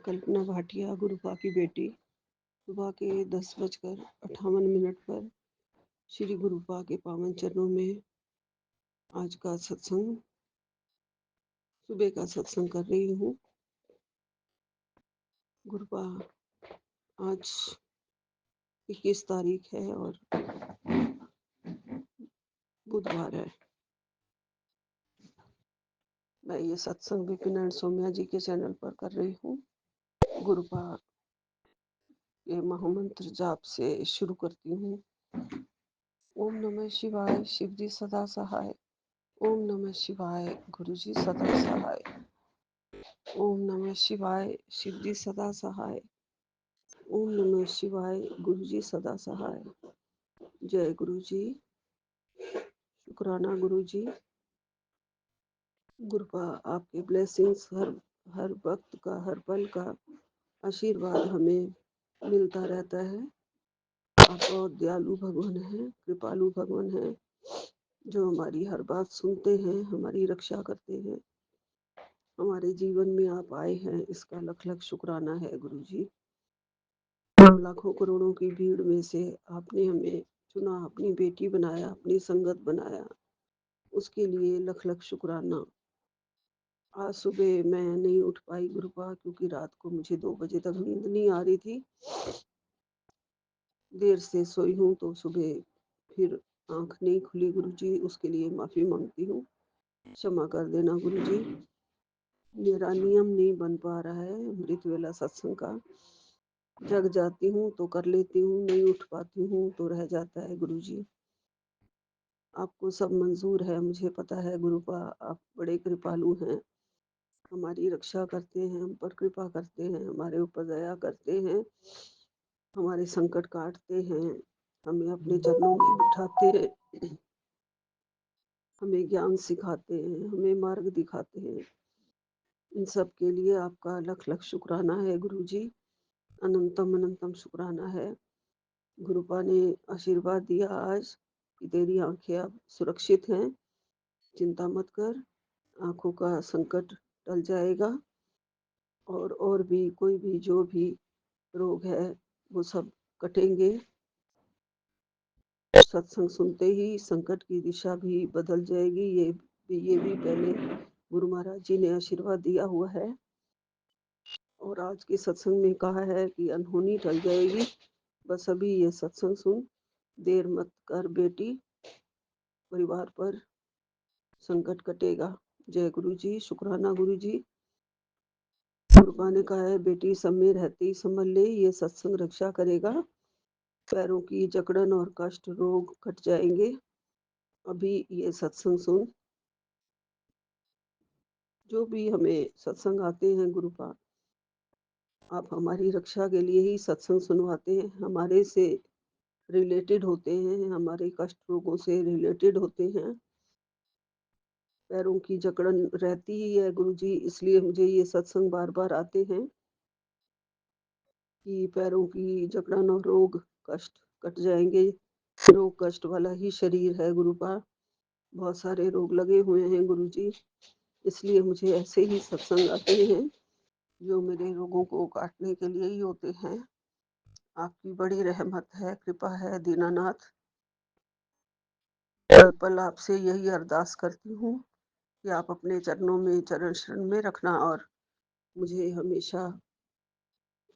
कल्पना भाटिया गुरुपा की बेटी सुबह के 10:58 पर श्री गुरुपा के पावन चरणों में आज का सत्संग, सुबह का सत्संग कर रही हूँ। गुरुपा आज 21 तारीख है और बुधवार है। मैं ये सत्संग विपिन एंड सौम्या जी के चैनल पर कर रही हूँ। गुरुपा ये महामंत्र जाप से शुरू करती हूँ। ओम नमः शिवाय, शिव जी सदा सहाय। ओम नमः शिवाय, गुरु जी सदा सहाय। ओम नमः शिवाय, शिव जी सदा सहाय। ओम नमः शिवाय, गुरु जी सदा सहाय। जय गुरु जी, शुक्राना गुरु जी। गुरुपा आपके ब्लेसिंग्स हर वक्त का, हर पल का आशीर्वाद हमें मिलता रहता है। आप बहुत दयालु भगवान हैं, कृपालु भगवान हैं, जो हमारी हर बात सुनते हैं, हमारी रक्षा करते हैं। हमारे जीवन में आप आए हैं, इसका लख लख शुक्राना है गुरु जी। लाखों करोड़ों की भीड़ में से आपने हमें चुना, अपनी बेटी बनाया, अपनी संगत बनाया, उसके लिए लख लख शुक्राना। आज सुबह मैं नहीं उठ पाई गुरुपा, क्योंकि रात को मुझे 2 बजे तक नींद नहीं आ रही थी। देर से सोई हूँ तो सुबह फिर आंख नहीं खुली गुरु जी, उसके लिए माफी मांगती हूँ। क्षमा कर देना गुरु जी। मेरा नियम नहीं बन पा रहा है अमृत वेला सत्संग का। जग जाती हूँ तो कर लेती हूँ, नहीं उठ पाती हूँ तो रह जाता है गुरु जी। आपको सब मंजूर है, मुझे पता है गुरुपा। आप बड़े कृपालु हैं, हमारी रक्षा करते हैं, हम पर कृपा करते हैं, हमारे ऊपर दया करते हैं, हमारे संकट काटते हैं, हमें अपने चरणों में बिठाते हैं, हमें ज्ञान सिखाते हैं, हमें मार्ग दिखाते हैं। इन सब के लिए आपका लख लख शुक्राना है गुरु जी। अनंतम अनंतम शुक्राना है। गुरुपा ने आशीर्वाद दिया आज कि तेरी आंखें अब सुरक्षित हैं, चिंता मत कर, आंखों का संकट टल जाएगा और भी कोई भी जो भी रोग है वो सब कटेंगे। सत्संग सुनते ही संकट की दिशा भी बदल जाएगी। ये भी पहले गुरु महाराज जी ने आशीर्वाद दिया हुआ है और आज के सत्संग में कहा है कि अनहोनी टल जाएगी। बस अभी ये सत्संग सुन, देर मत कर बेटी, परिवार पर संकट कटेगा। जय गुरु जी, शुक्राना गुरु जी। गुरुपा ने कहा है बेटी सब में रहते ही संभल ले, ये सत्संग रक्षा करेगा। पैरों की जकड़न और कष्ट रोग कट जाएंगे। अभी ये सत्संग सुन। जो भी हमें सत्संग आते हैं गुरुपा, आप हमारी रक्षा के लिए ही सत्संग सुनवाते हैं, हमारे से रिलेटेड होते हैं, हमारे कष्ट रोगों से रिलेटेड होते हैं। पैरों की जकड़न रहती ही है गुरु जी, इसलिए मुझे ये सत्संग बार बार आते हैं कि पैरों की जकड़न और रोग कष्ट कट जाएंगे। रोग कष्ट वाला ही शरीर है गुरुपा, बहुत सारे रोग लगे हुए हैं गुरु जी, इसलिए मुझे ऐसे ही सत्संग आते हैं जो मेरे रोगों को काटने के लिए ही होते हैं। आपकी बड़ी रहमत है, कृपा है दीनानाथ। पल पल आपसे यही अरदास करती हूँ कि आप अपने चरणों में, चरण शरण में रखना और मुझे हमेशा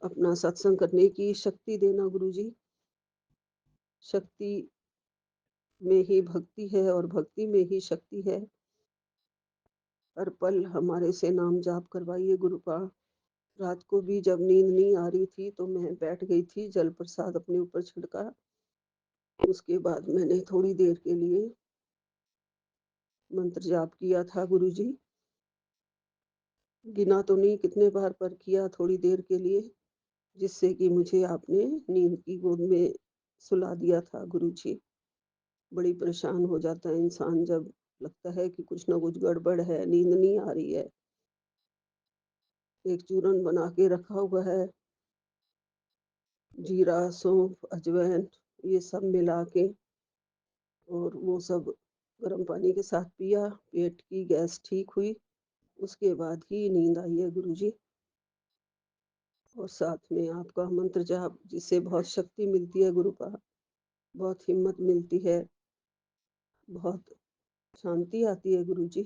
अपना सत्संग करने की शक्ति देना गुरु जी। शक्ति में ही भक्ति है और भक्ति में ही शक्ति है। हर पल हमारे से नाम जाप करवाइए गुरुपा। रात को भी जब नींद नहीं आ रही थी तो मैं बैठ गई थी, जल प्रसाद अपने ऊपर छिड़का, उसके बाद मैंने थोड़ी देर के लिए मंत्र जाप किया था गुरु जी। गिना तो नहीं कितने बार, पर किया थोड़ी देर के लिए, जिससे कि मुझे आपने नींद की गोद में सुला दिया था गुरु जी। बड़ी परेशान हो जाता है इंसान जब लगता है कि कुछ ना कुछ गड़बड़ है, नींद नहीं आ रही है। एक चूरन बना के रखा हुआ है, जीरा, सौंफ, अजवाइन, ये सब मिला के, और वो सब गर्म पानी के साथ पिया, पेट की गैस ठीक हुई, उसके बाद ही नींद आई है गुरु जी। और साथ में आपका मंत्र जाप जिससे बहुत शक्ति मिलती है गुरुपा, बहुत हिम्मत मिलती है, बहुत शांति आती है गुरुजी।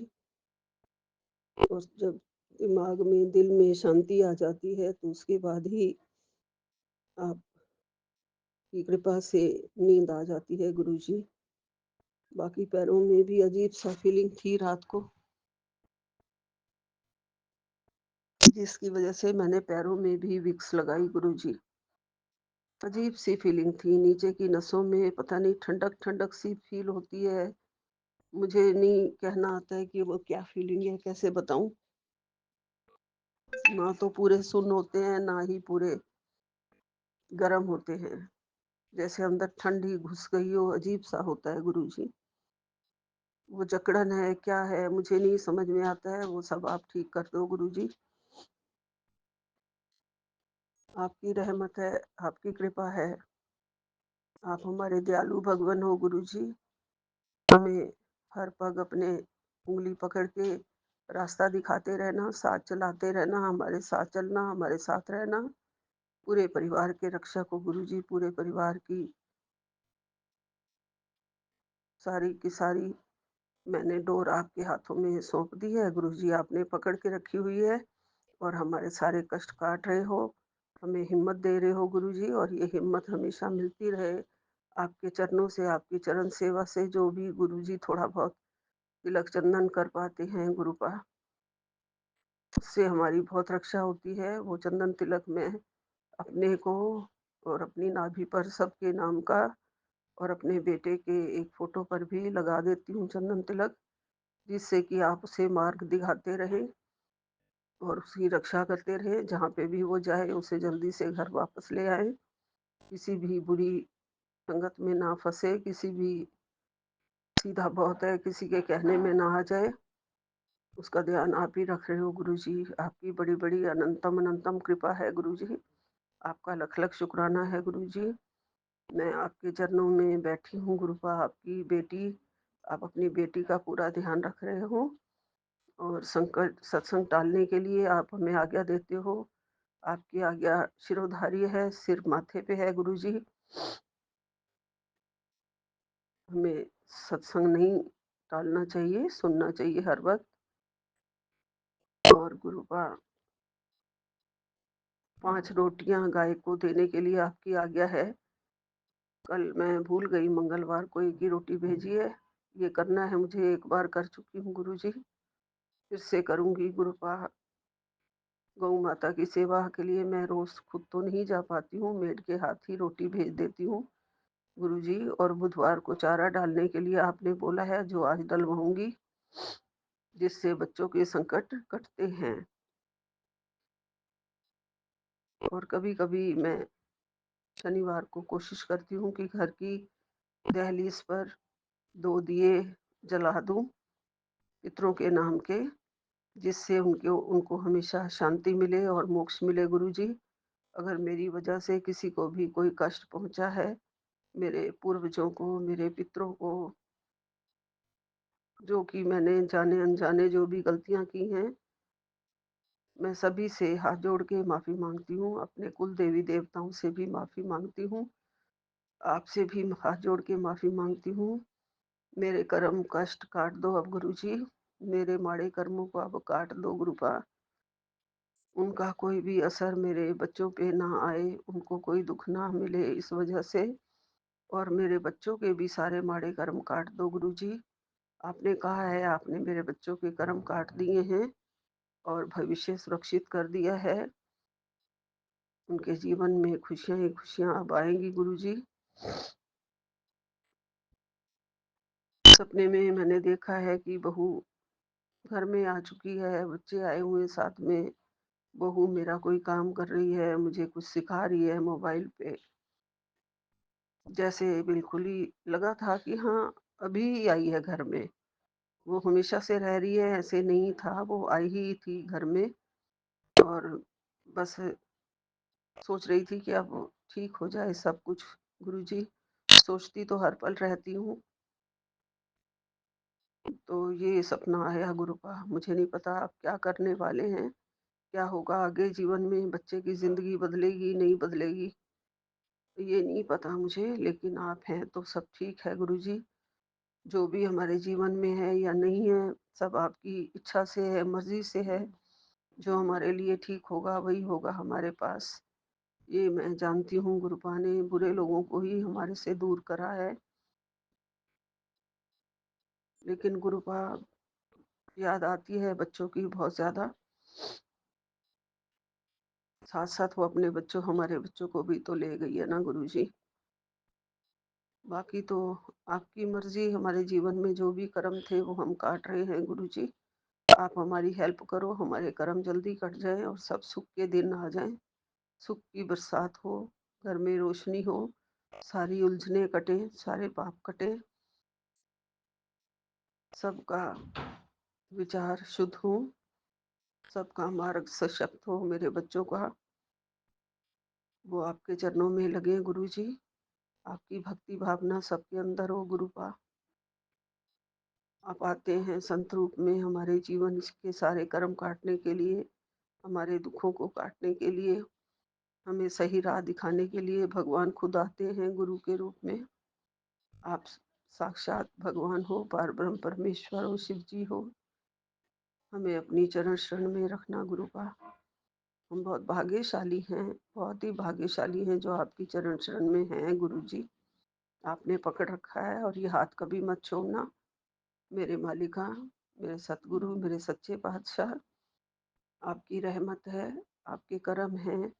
और जब दिमाग में, दिल में शांति आ जाती है तो उसके बाद ही आपकी कृपा से नींद आ जाती है गुरुजी। बाकी पैरों में भी अजीब-सा फीलिंग थी रात को, जिसकी वजह से मैंने पैरों में भी विक्स लगाई गुरुजी। अजीब-सी फीलिंग थी, नीचे की नसों में पता नहीं ठंडक-ठंडक सी फ़ील होती है। मुझे नहीं कहना आता है कि वो क्या फीलिंग है, कैसे बताऊँ? ना तो पूरे सुन्न होते हैं, ना ही पूरे गरम होते हैं। जैसे अंदर ठंड ही घुस गई हो, अजीब-सा होता है गुरुजी। वो जकड़न है, क्या है, मुझे नहीं समझ में आता है, वो सब आप ठीक कर दो गुरुजी। आपकी रहमत है, आपकी कृपा है, आप हमारे दयालु भगवान हो गुरुजी। हमें हर पग अपने उँगली पकड़ के रास्ता दिखाते रहना, साथ चलाते रहना, हमारे साथ चलना, हमारे साथ रहना। पूरे परिवार के रक्षक हो गुरुजी, पूरे परिवार की सारी की सारी मैंने डोर आपके हाथों में सौंप दी है गुरुजी, आपने पकड़ के रखी हुई है और हमारे सारे कष्ट काट रहे हो, हमें हिम्मत दे रहे हो गुरुजी, और ये हिम्मत हमेशा मिलती रहे आपके चरणों से, आपकी चरण सेवा से। जो भी गुरुजी थोड़ा बहुत तिलक चंदन कर पाते हैं गुरुपा, उससे हमारी बहुत रक्षा होती है। वो चंदन तिलक मैं अपने को और अपनी नाभि पर सबके नाम का और अपने बेटे के एक फ़ोटो पर भी लगा देती हूँ चंदन तिलक, जिससे कि आप उसे मार्ग दिखाते रहें और उसकी रक्षा करते रहें। जहाँ पे भी वो जाए उसे जल्दी से घर वापस ले आएँ। किसी भी बुरी संगत में ना फँसे, किसी भी सीधा बहुत है, किसी के कहने में ना आ जाए। उसका ध्यान आप ही रख रहे हो गुरुजी। आपकी बड़ी-बड़ी अनंतम-अनंतम कृपा है गुरुजी। आपका लख-लख शुक्राना है गुरुजी। मैं आपके चरणों में बैठी हूँ गुरुपा, आपकी बेटी। आप अपनी बेटी का पूरा ध्यान रख रहे हो और संकट सत्संग टालने के लिए आप हमें आज्ञा देते हो। आपकी आज्ञा शिरोधार्य है, सिर माथे पे है गुरुजी। हमें सत्संग नहीं टालना चाहिए, सुनना चाहिए हर वक़्त। और गुरुपा 5 रोटियाँ गाय को देने के लिए आपकी आज्ञा है। कल मैं भूल गई, मंगलवार को 1 ही रोटी भेजी है। ये करना है मुझे, एक बार कर चुकी हूँ गुरुजी, फिर से करूँगी गुरुपा। गौ माता की सेवा के लिए मैं रोज़ खुद तो नहीं जा पाती हूँ, मेड के हाथ ही रोटी भेज देती हूँ गुरुजी। और बुधवार को चारा डालने के लिए आपने बोला है, जो आज डलवाऊँगी, जिससे बच्चों के संकट कटते हैं। और कभी-कभी मैं शनिवार को कोशिश करती हूँ कि घर की दहलीज पर 2 दिए जला दूँ पितरों के नाम के, जिससे उनको हमेशा शांति मिले और मोक्ष मिले गुरुजी। अगर मेरी वजह से किसी को भी कोई कष्ट पहुँचा है, मेरे पूर्वजों को, मेरे पितरों को, जो कि मैंने जाने-अनजाने जो भी गलतियाँ की हैं, मैं सभी से हाथ जोड़ के माफ़ी माँगती हूँ। अपने कुल देवी-देवताओं से भी माफ़ी माँगती हूँ। आपसे भी हाथ जोड़ के माफ़ी माँगती हूँ। मेरे कर्म कष्ट काट दो अब गुरुजी। मेरे माड़े कर्मों को अब काट दो गुरुपा। उनका कोई भी असर मेरे बच्चों पे ना आए, उनको कोई दुःख ना मिले इस वजह से। और मेरे बच्चों के भी सारे माड़े कर्म काट दो गुरुजी। आपने कहा है, आपने मेरे बच्चों के कर्म काट दिए हैं और भविष्य सुरक्षित कर दिया है। उनके जीवन में खुशियाँ ही खुशियाँ अब आएँगी गुरुजी। सपने में मैंने देखा है कि बहू घर में आ चुकी है, बच्चे आए हुए हैं साथ में। बहू मेरा कोई काम कर रही है, मुझे कुछ सिखा रही है मोबाइल पे। जैसे बिल्कुल ही लगा था कि हाँ, अभी आई है घर में। वो हमेशा से रह रही है, ऐसे नहीं था, वो आई ही थी घर में। और बस सोच रही थी कि अब ठीक हो जाए सब कुछ गुरुजी। सोचती तो हर पल रहती हूँ। तो ये सपना आया गुरुपा, मुझे नहीं पता आप क्या करने वाले हैं, क्या होगा आगे जीवन में, बच्चे की ज़िंदगी बदलेगी, नहीं बदलेगी, ये नहीं पता मुझे, लेकिन आप हैं तो सब ठीक है गुरुजी। जो भी हमारे जीवन में है या नहीं है, सब आपकी इच्छा से है, मर्ज़ी से है। जो हमारे लिए ठीक होगा, वही होगा हमारे पास। ये मैं जानती हूँ, गुरुपा ने बुरे लोगों को ही हमारे से दूर करा है। लेकिन गुरुपा, याद आती है बच्चों की बहुत ज़्यादा। साथ-साथ वो अपने बच्चों, हमारे बच्चों को भी तो ले गई है ना गुरुजी। बाकी तो आपकी मर्ज़ी, हमारे जीवन में जो भी कर्म थे वो हम काट रहे हैं गुरुजी। आप हमारी हेल्प करो, हमारे कर्म जल्दी कट जाएँ और सब सुख के दिन आ जाएँ। सुख की बरसात हो, घर में रोशनी हो, सारी उलझनें कटें, सारे पाप कटें, सबका विचार शुद्ध हो, सबका मार्ग सशक्त हो, मेरे बच्चों का। वो आपके चरणों में लगे गुरुजी। आपकी भक्ति भावना सबके अंदर हो गुरुपा। आप आते हैं संत रूप में हमारे जीवन के सारे कर्म काटने के लिए, हमारे दुखों को काटने के लिए, हमें सही राह दिखाने के लिए भगवान खुद आते हैं गुरु के रूप में। आप साक्षात भगवान हो, पारब्रह्म परमेश्वर हो, शिव जी हो। हमें अपनी चरण शरण में रखना गुरुपा। हम बहुत भाग्यशाली हैं, बहुत ही भाग्यशाली हैं जो आपकी चरण शरण में हैं गुरुजी। आपने पकड़ रखा है और ये हाथ कभी मत छोड़ना। मेरे मालिका, मेरे सतगुरु, मेरे सच्चे पातशाह, आपकी रहमत है, आपके करम हैं,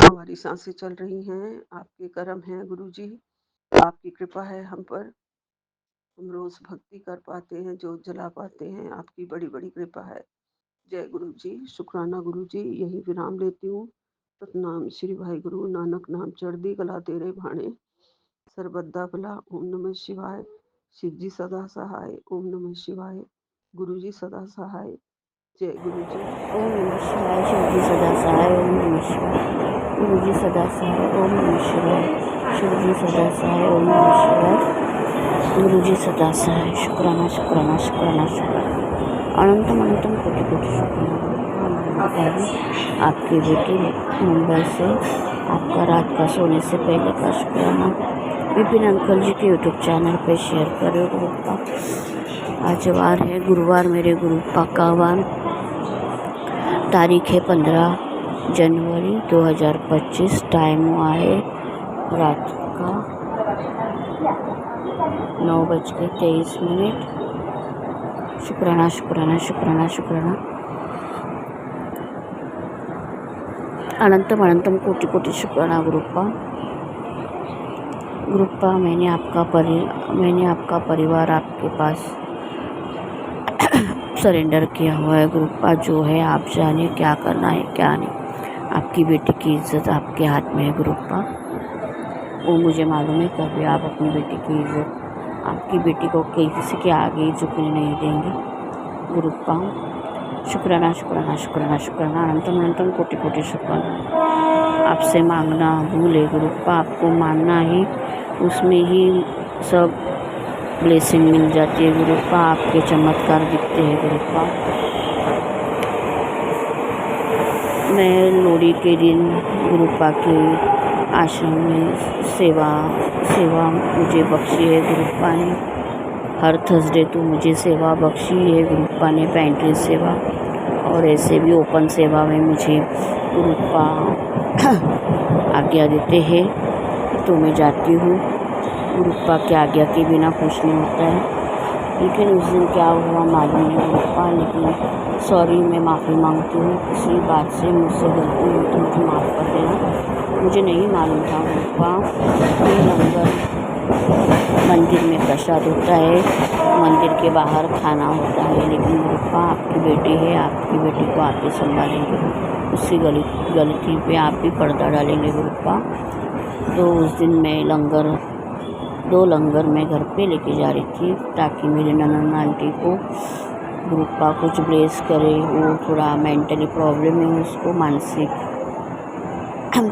हमारी सांसें चल रही हैं, आपके करम हैं गुरुजी। आपकी कृपा है हम पर। हम रोज भक्ति कर पाते हैं, जोत जला पाते हैं, आपकी बड़ी बड़ी कृपा है। जय गुरु जी, शुक्राना गुरु जी। यही विराम लेती हूँ। सतनाम श्री भाई गुरु नानक नाम चढ़दी कला तेरे भाणे, सरबद्दा भला। ओम नमः शिवाय। शिव जी सदा सहाय। ओम नमः शिवाय। गुरु जी सदा सहाय। जय गुरु जी। ओम नमः शिवाय। शिव जी सदा सहाय। ओम नमः शिवाय। गुरु जी सदा सहाय। ओम नमः शिवाय। शिव जी सदा सहाय। ओम नमः शिवाय। गुरु जी सदा सहाय। शुक्राना शुक्राना शुक्राना शुक्राना। अनंतम अनंतम कोटि कोटि शुक्राना। आपकी बेटी मुंबई से आपका रात का सोने से पहले का शुक्राना विपिन अंकल जी के यूट्यूब चैनल पे शेयर करो गुरुपा। आज वार है गुरुवार, मेरे गुरुपा का वार। तारीख है 15 जनवरी 2025। टाइम हुआ है रात का 9:23। शुक्राना शुक्राना शुक्राना शुक्राना। अनंतम अनंतम कोटि कोटि शुक्राना गुरुपा। गुरुपा, मैंने आपका परिवार आपके पास सरेंडर किया हुआ है गुरुपा। जो है आप जाने क्या करना है क्या नहीं। आपकी बेटी की इज्जत आपके हाथ में है गुरुपा। वो मुझे मालूम है, कभी आप अपनी बेटी की इज्जत, आपकी बेटी को किसी के आगे झुकने नहीं देंगे गुरुपा। शुक्राना शुक्राना शुक्राना शुक्राना। अनंतम अनंतम कोटि कोटि शुक्राना। आपसे मांगना भूले गुरुपा, आपको मांगना ही, उसमें ही सब ब्लेसिंग मिल जाती है गुरुपा। आपके चमत्कार दिखते हैं गुरुपा। मैं लोहड़ी के दिन गुरुपा के आश्रम में सेवा मुझे बख्शी है गुरुपा ने। हर थर्सडे तो मुझे सेवा बख्शी है गुरुपा ने, पेंट्री सेवा, और ऐसे भी ओपन सेवा में मुझे गुरुपा आज्ञा देते हैं तो मैं जाती हूँ। गुरुपा की आज्ञा के बिना कुछ नहीं होता है। लेकिन उस दिन क्या हुआ मालूम नहीं गुरुपा, लेकिन सॉरी, मैं माफ़ी मांगती हूँ। किसी बात से मुझसे गलती हुई तो मुझे माफ़ कर देना। मुझे नहीं मालूम था गुरुपा कि लंगर मंदिर में प्रसाद होता है, मंदिर के बाहर खाना होता है। लेकिन गुरुपा आपकी बेटी है, आपकी बेटी को आप ही संभालेंगे, उसकी गलती पे आप ही पर्दा डालेंगे गुरुपा। तो उस दिन मैं दो लंगर मैं घर पे लेके जा रही थी ताकि मेरे ननन आंटी को गुरुपा कुछ ब्लेस करे। वो थोड़ा मेंटली प्रॉब्लम है उसको, मानसिक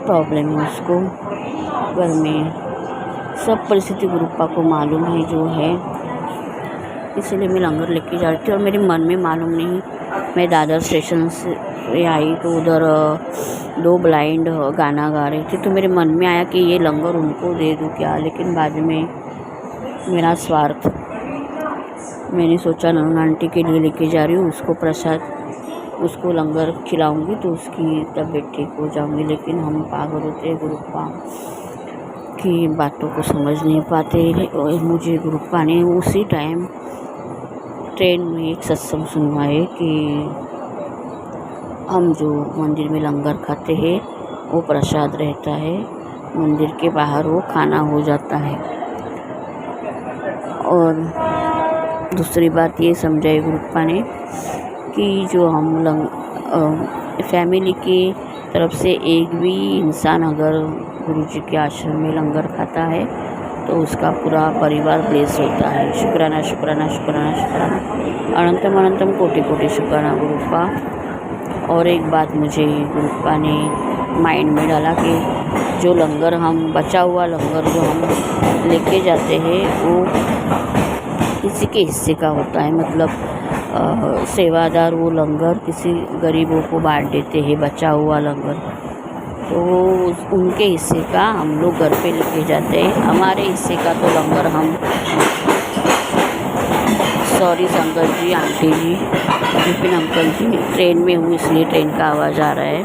प्रॉब्लम है उसको। घर में सब परिस्थिति गुरुपा को मालूम है जो है। इसीलिए मैं लंगर लेके जा रही थी। और मेरे मन में मालूम नहीं, मैं दादर स्टेशन से आई तो उधर 2 ब्लाइंड गाना गा रहे थे, तो मेरे मन में आया कि ये लंगर उनको दे दूँ क्या। लेकिन बाद में मेरा स्वार्थ, मैंने सोचा नन्नू आंटी के लिए लेके जा रही हूँ, उसको प्रसाद, उसको लंगर खिलाऊंगी तो उसकी तबीयत ठीक हो जाऊंगी। लेकिन हम पागल होते हैं, गुरुप्पा की बातों को समझ नहीं पाते। और मुझे गुरुप्पा ने उसी टाइम ट्रेन में एक सत्संग सुनवाए कि हम जो मंदिर में लंगर खाते हैं वो प्रसाद रहता है, मंदिर के बाहर वो खाना हो जाता है। और दूसरी बात ये समझाई गुरुप्पा ने कि जो हम फैमिली की तरफ से एक भी इंसान अगर गुरुजी के आश्रम में लंगर खाता है तो उसका पूरा परिवार ब्लेस होता है। शुक्राना शुक्राना शुक्राना शुक्राना, अनंतम अनंतम कोटि कोटि शुक्राना गुरुप्पा। और एक बात मुझे गुरुप्पा ने माइंड में डाला कि जो लंगर हम, बचा हुआ लंगर जो हम लेके जाते हैं वो किसी के हिस्से का होता है। मतलब सेवादार वो लंगर किसी गरीबों को बांट देते हैं, बचा हुआ लंगर, तो उनके हिस्से का हम लोग घर पे लेके जाते हैं। हमारे हिस्से का तो लंगर हम, सॉरी संगत जी, आंटी जी, विपिन अंकल जी, ट्रेन में हूँ इसलिए ट्रेन का आवाज़ आ रहा है।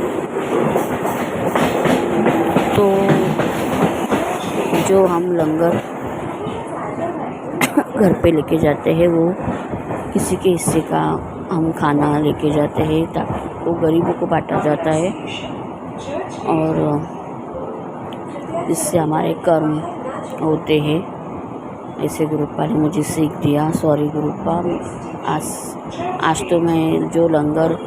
तो जो हम लंगर घर पे लेके जाते हैं वो किसी के हिस्से का हम खाना लेके जाते हैं ताकि वो गरीबों को बांटा जाता है। और इससे हमारे कर्म होते हैं, ऐसे गुरुप्पा ने मुझे सीख दिया। सॉरी गुरुप्पा, आज तो मैं जो लंगर,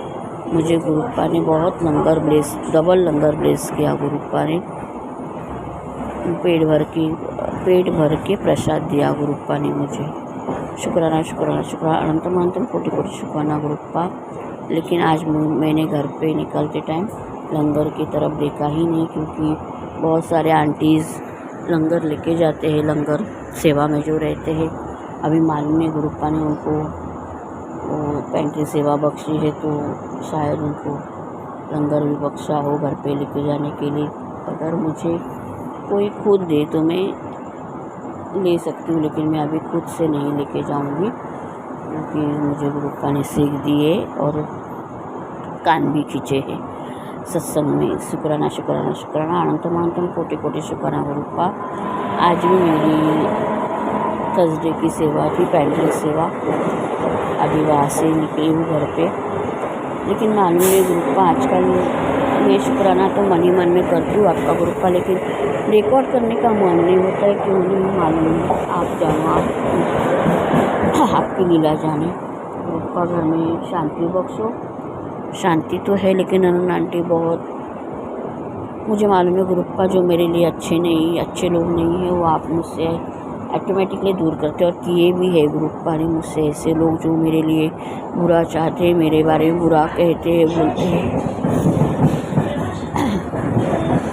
मुझे गुरुप्पा ने बहुत लंगर ब्लेस, डबल लंगर ब्लेस किया गुरुप्पा ने। पेट भर के प्रसाद दिया गुरुप्पा ने मुझे। शुक्राना शुक्राना शुक्राना, अनंतम अनंतम कोटि कोटि शुक्राना गुरुप्पा। लेकिन आज मैंने घर पे निकलते टाइम लंगर की तरफ देखा ही नहीं, क्योंकि बहुत सारे आंटीज़ लंगर लेके जाते हैं, लंगर सेवा में जो रहते हैं। अभी मालूम नहीं गुरुप्पा ने उनको पेंट्री सेवा बख्शी है तो शायद उनको लंगर भी बख्शा हो घर पे लेके जाने के लिए। अगर मुझे कोई खुद दे तो मैं ले सकती हूँ, लेकिन मैं अभी खुद से नहीं लेके जाऊँगी, क्योंकि मुझे गुरुप्पा ने सीख दी है और कान भी खींचे हैं सत्संग में। शुक्राना शुक्राना शुक्राना, अनंतम अनंतम कोटि कोटि शुक्राना गुरुप्पा। आज भी मेरी थर्सडे की सेवा थी, पेंट्री सेवा, अभी वहाँ से निकली हूँ घर पे। लेकिन मालूम नहीं गुरुप्पा, आजकल मैं शुक्राना तो मन ही मन में करती हूँ आपका गुरुप्पा, लेकिन रिकॉर्ड करने का मन नहीं होता है, क्यों नहीं मालूम नहीं। आप जानो, आपकी लीला जाने। गुरुप्पा घर में शांति बख्शो। शांति तो है लेकिन नन्नू आंटी बहुत, मुझे मालूम है गुरुप्पा, जो मेरे लिए अच्छे लोग नहीं हैं वो आप मुझसे ऑटोमेटिकली दूर करते, और किए भी है गुरुप्पा ने मुझसे। ऐसे लोग जो मेरे लिए बुरा चाहते हैं, मेरे बारे में बुरा कहते हैं, बोलते हैं।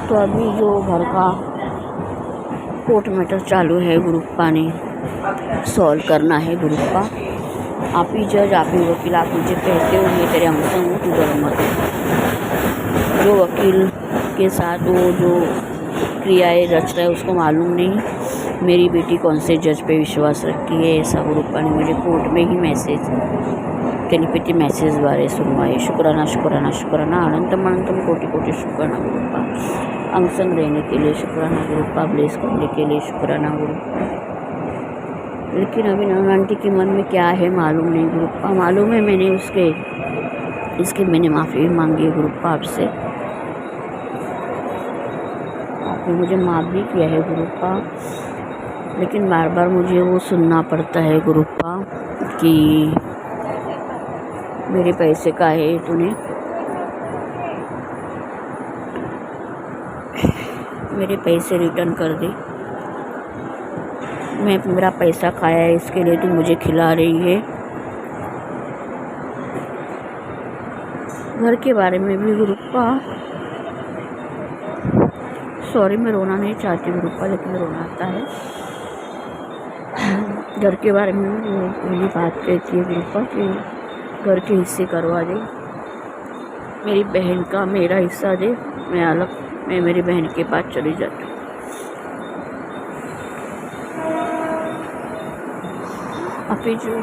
तो अभी जो घर का कोर्ट मैटर चालू है, गुरुप्पा ने सॉल्व करना है। गुरुप्पा आप ही जज, आप ही वकील, आप मुझे कहते हो मैं तेरे अंसंग हूँ, तू डर मत। जो वकील के साथ वो जो क्रियाएं रच रहा है उसको मालूम नहीं मेरी बेटी कौन से जज पे विश्वास रखती है। ऐसा गुरुप्पा ने मुझे कोर्ट में ही मैसेज, टेलीपैथी मैसेज द्वारा सुनवाए। शुक्राना शुक्राना शुक्राना, अनंतम अनंतम कोटि कोटि शुक्राना गुरुप्पा। अंगसंग रहने के लिए शुक्राना गुरुप्पा, ब्लेस करने के लिए शुक्राना गुरुप्पा। लेकिन अभी नन्नू आंटी के मन में क्या है मालूम नहीं गुरुप्पा। मालूम है मैंने इसकी मैंने माफ़ी भी मांगी है गुरुप्पा आपसे, आपने मुझे माफ़ भी किया है गुरुप्पा। लेकिन बार बार मुझे वो सुनना पड़ता है गुरुप्पा कि मेरे पैसे का है तूने, मेरे पैसे रिटर्न कर दे। मेरा पैसा खाया है, इसके लिए तू मुझे खिला रही है। घर के बारे में भी गुरुप्पा, सॉरी मैं रोना नहीं चाहती गुरुप्पा, लेकिन रोना आता है। घर के बारे में वो पहली बात कहती है गुरुपा कि घर के हिस्से करवा दे, मेरी बहन का मेरा हिस्सा दे, मैं मेरी बहन के पास चली जाती हूँ। आप ही जो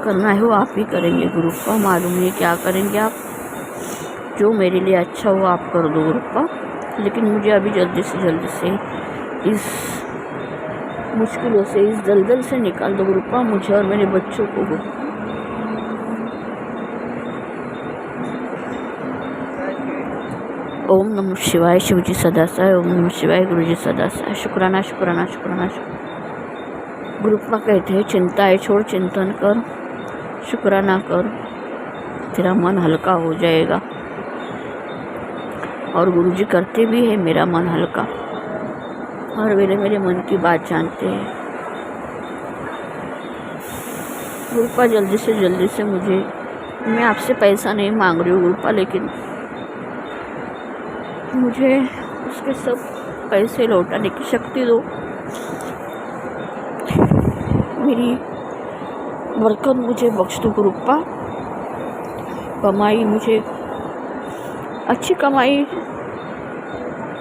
करना है वो आप ही करेंगे गुरुपा, मालूम नहीं क्या करेंगे आप, जो मेरे लिए अच्छा हो आप कर दो गुरुपा, लेकिन मुझे अभी जल्दी से इस मुश्किलों से, इस दलदल से निकाल दो गुरुपा, मुझे और मेरे बच्चों को। ओम नमः शिवाय, शिवजी सदा सहाय। ओम नमः शिवाय, गुरुजी सदा सहाय। शुक्राना शुक्राना शुक्राना शुक्राना। गुरुपा कहते हैं चिंताएं छोड़, चिंतन कर, शुक्राना कर, तेरा मन हल्का हो जाएगा। और गुरुजी करते भी है मेरा मन हल्का, और मेरे मन की बात जानते हैं। गुरुपा जल्दी से मुझे, मैं आपसे पैसा नहीं मांग रही हूँ गुरुपा, लेकिन मुझे उसके सब पैसे लौटाने की शक्ति दो। मेरी बरकत मुझे बख्श दो गुरुपा। कमाई मुझे अच्छी कमाई,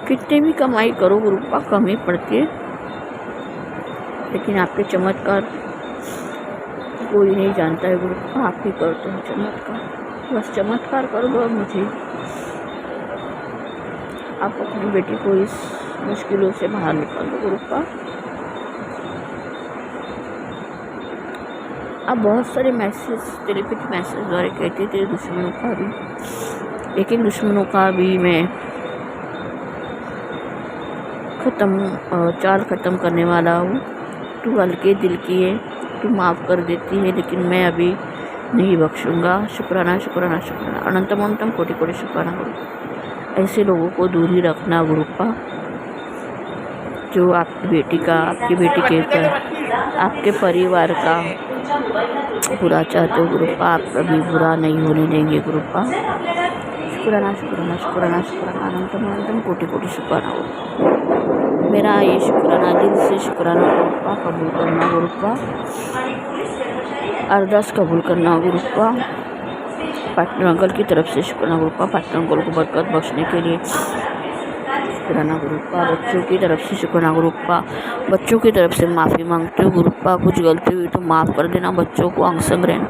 कितने भी कमाई करो गुरुपा कम ही पड़ती है, लेकिन आपके चमत्कार कोई नहीं जानता है गुरुपा, आप ही करते हो चमत्कार। बस चमत्कार कर दो मुझे, आप अपनी बेटी को इस मुश्किलों से बाहर निकाल दो गुरुपा। आप बहुत सारे मैसेज, टेलीपैथिक मैसेज द्वारा कहते थे दुश्मनों का भी, लेकिन दुश्मनों का भी मैं चाल ख़त्म करने वाला हूँ। तू हल्के दिल की है, तू माफ़ कर देती है, लेकिन मैं अभी नहीं बख्शूँगा। शुक्राना शुक्राना शुक्राना, अनंतम कोटि कोटि शुक्राना गुरुपा। ऐसे लोगों को दूर ही रखना गुरुपा, जो आपकी बेटी का, आपकी बेटी के आपके परिवार का बुरा चाहते हो गुरुपा, आप कभी बुरा नहीं होने देंगे गुरुपा। शुक्राना शुक्राना शुक्राना शुक्राना, अनंतम कोटि कोटि शुक्राना गुरुपा। मेरा ये शुक्राना दिल से शुक्राना गुरुपा कबूल करना गुरुपा, अरदास कबूल करना गुरुपा। पार्टनर अंकल की तरफ से शुक्राना गुरुपा, पार्टनर अंकल को बरकत बख्शने के लिए शुक्राना गुरुपा। बच्चों की तरफ से शुक्राना गुरुपा, बच्चों की तरफ से माफ़ी मांगते हो गुरुपा, कुछ गलती हुई तो माफ़ कर देना, बच्चों को अंग संग रहना।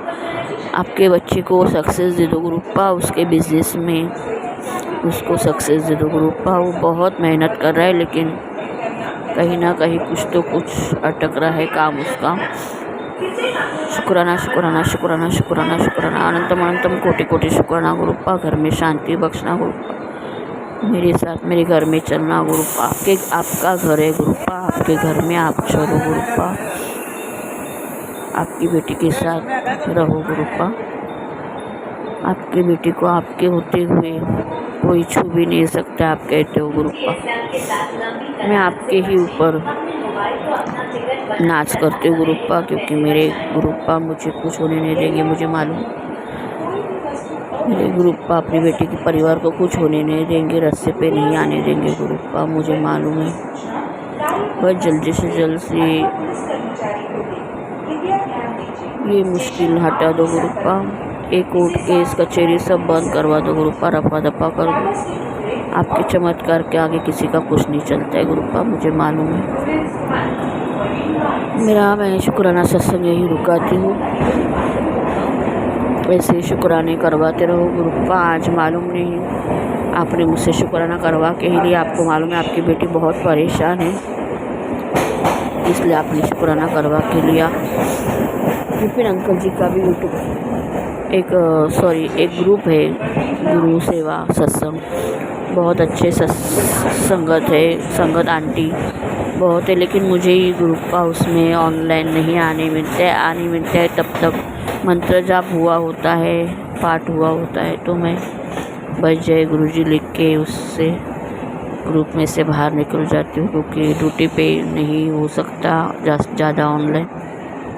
आपके बच्चे को सक्सेस दे दो गुरुपा, उसके बिजनेस में उसको सक्सेस दे दो गुरुपा। वो बहुत मेहनत कर रहा है, लेकिन कहीं ना कहीं कुछ अटक रहा है काम उसका। शुक्राना शुक्राना शुक्राना शुक्राना शुक्राना, अनंतम कोटि कोटि शुक्राना गुरुपा। घर में शांति बख्शना गुरुपा, मेरे साथ मेरे घर में चलना गुरुपा। आपका घर है गुरुपा, आपके घर में आप चलो गुरुपा, आपकी बेटी के साथ रहो गुरुपा। आपकी बेटी को आपके होते हुए कोई छू भी नहीं सकता, आप कहते हो गुरुपा। मैं आपके ही ऊपर नाच करते हो गुरुपा, क्योंकि मेरे गुरुपा मुझे कुछ होने नहीं देंगे, मुझे मालूम। मेरे गुरुपा अपनी बेटी के परिवार को कुछ होने नहीं देंगे, रास्ते पे नहीं आने देंगे गुरुपा, मुझे मालूम है। बहुत जल्दी से ये मुश्किल हटा दो गुरुपा, एक कोर्ट केस कचहरी सब बंद करवा दो गुरुपा, रफा दफा कर दो। आपके चमत्कार के आगे किसी का कुछ नहीं चलता है गुरुपा, मुझे मालूम है। मैं शुक्राना सत्संग यही रुकाती हूँ, ऐसे शुक्राने करवाते रहो गुरुपा। आज मालूम नहीं आपने मुझसे शुक्राना करवा के ही लिया, आपको मालूम है आपकी बेटी बहुत परेशान है, इसलिए आपने शुक्राना करवा के लिया। विपिन अंकल जी का भी यूट्यूब एक ग्रुप है, गुरु सेवा सत्संग, बहुत अच्छे संगत है, संगत आंटी बहुत है, लेकिन मुझे ये गुरुपा उसमें ऑनलाइन नहीं आने मिलता है। तब तक मंत्र जाप हुआ होता है, पाठ हुआ होता है, तो मैं बस जय गुरुजी लिख के उससे ग्रुप में से बाहर निकल जाती हूँ, क्योंकि ड्यूटी पे नहीं हो सकता ज़्यादा ऑनलाइन,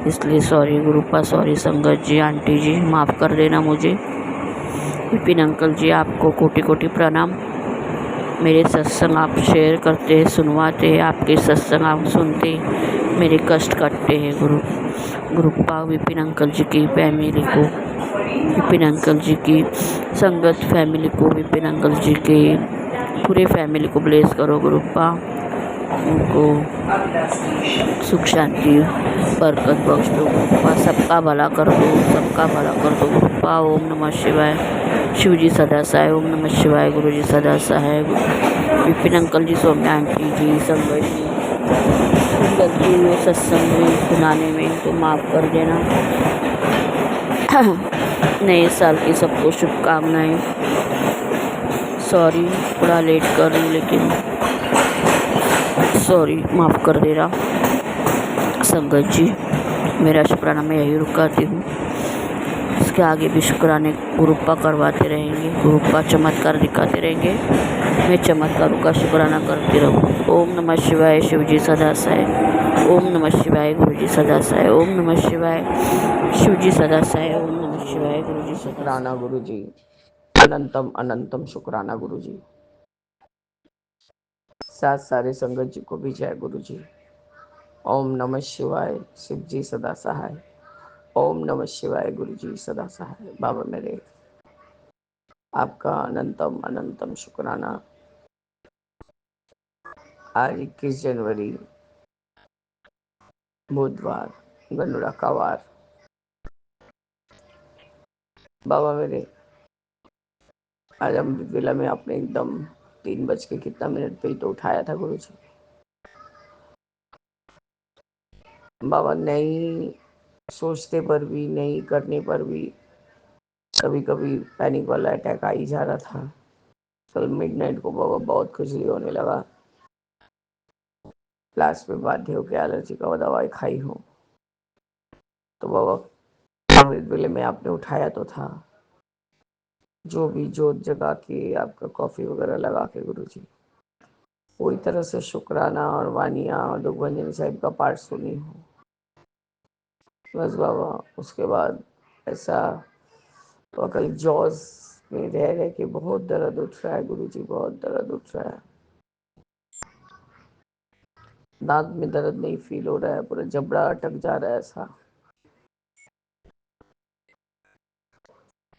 इसलिए सॉरी गुरुपा, सॉरी संगत जी, आंटी जी, माफ़ कर देना मुझे। विपिन अंकल जी आपको कोटि कोटि प्रणाम। मेरे सत्संग आप शेयर करते हैं, सुनवाते हैं, आपके सत्संग आप सुनते मेरे कष्ट कटते हैं गुरु। गुरुपा विपिन अंकल जी की फैमिली को, विपिन अंकल जी की संगत फैमिली को, विपिन अंकल जी के पूरे फैमिली को ब्लेस करो गुरुपा। उनको सुख शांति बरकत बख्श दो गुरुपा, सबका भला कर दो, सबका भला कर दो गुरुपा। ओम नमः शिवाय। शिव जी सदा सहाय। ओम नमः शिवाय। गुरु जी सदा सहाय। विपिन अंकल जी, सौम्या आंटी जी, संगत जी, गलती में सत्संग में सुनाने में तो माफ़ कर देना। नए साल की सबको शुभकामनाएं। सॉरी थोड़ा लेट कर रही हूँ, लेकिन सॉरी, माफ़ कर देना संगत जी। मेरा शुक्राना मैं यही रुकाती हूँ, इसके आगे भी शुक्राने गुरुपा करवाते रहेंगे, गुरुपा चमत्कार दिखाते रहेंगे, मैं चमत्कारों का शुक्राना करती रहूँ। ओम नमः शिवाय। शिव जी सदा सहाय। ओम नमः शिवाय। गुरु जी सदा सहाय। ओम नमः शिवाय। शिव जी सदा सहाय। ओम नमः शिवाय। गुरु जी सदा शुक्राना गुरु जी, अनंतम अनंतम शुक्राना गुरु जी। साथ सारे संगत जी को भी जय गुरु जी। ओम नमः शिवाय। शिव जी सदा सहाय। ओम नमः शिवाय। गुरु जी सदा सहाय। बाबा मेरे, आपका अनंतम अनंतम शुक्राना। आज 21 जनवरी बुधवार, गनुड़ा का वार। बाबा मेरे, आज अमृत वेला में आपने एकदम 3 बज के कितना मिनट पे ही तो उठाया था गुरु जी। बाबा, नहीं सोचते पर भी, नहीं करने पर भी कभी कभी पैनिक वाला अटैक आ ही जा रहा था। कल मिडनाइट को बाबा बहुत खुजली होने लगा। लास्ट में बाध्य होकर एलर्जी का दवाई खाई हूँ। तो बाबा, अमृत वेले में आपने उठाया तो था, जो भी जोत जगा के आपका कॉफ़ी वगैरह लगा के गुरु जी, पूरी तरह से शुक्राना और वानिया और दुखभंजन साहिब का पाठ सुनी हूँ। बस बाबा, उसके बाद ऐसा तो कल जॉज में रह रह के बहुत दर्द उठ रहा है गुरु जी, बहुत दर्द उठ रहा है। दांत में दर्द नहीं फील हो रहा है, पूरा जबड़ा अटक जा रहा है ऐसा।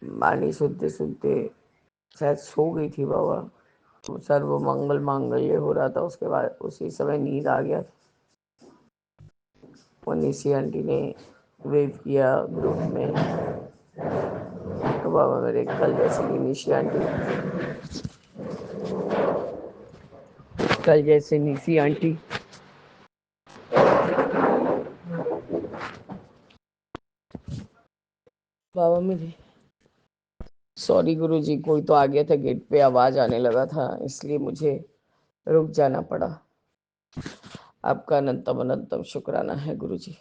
वाणी सुनते सुनते शायद सो गई थी बाबा। सर्व मंगल मांगल्य हो रहा था, उसके बाद उसी समय नींद आ गया। वो निशी आंटी ने वेव किया ग्रुप में, तो बाबा मेरे कल जैसे निशी आंटी बाबा मेरे, सॉरी गुरु जी, कोई तो आ गया था गेट पे, आवाज आने लगा था, इसलिए मुझे रुक जाना पड़ा। आपका अनंतम अनंतम शुक्राना है गुरु जी।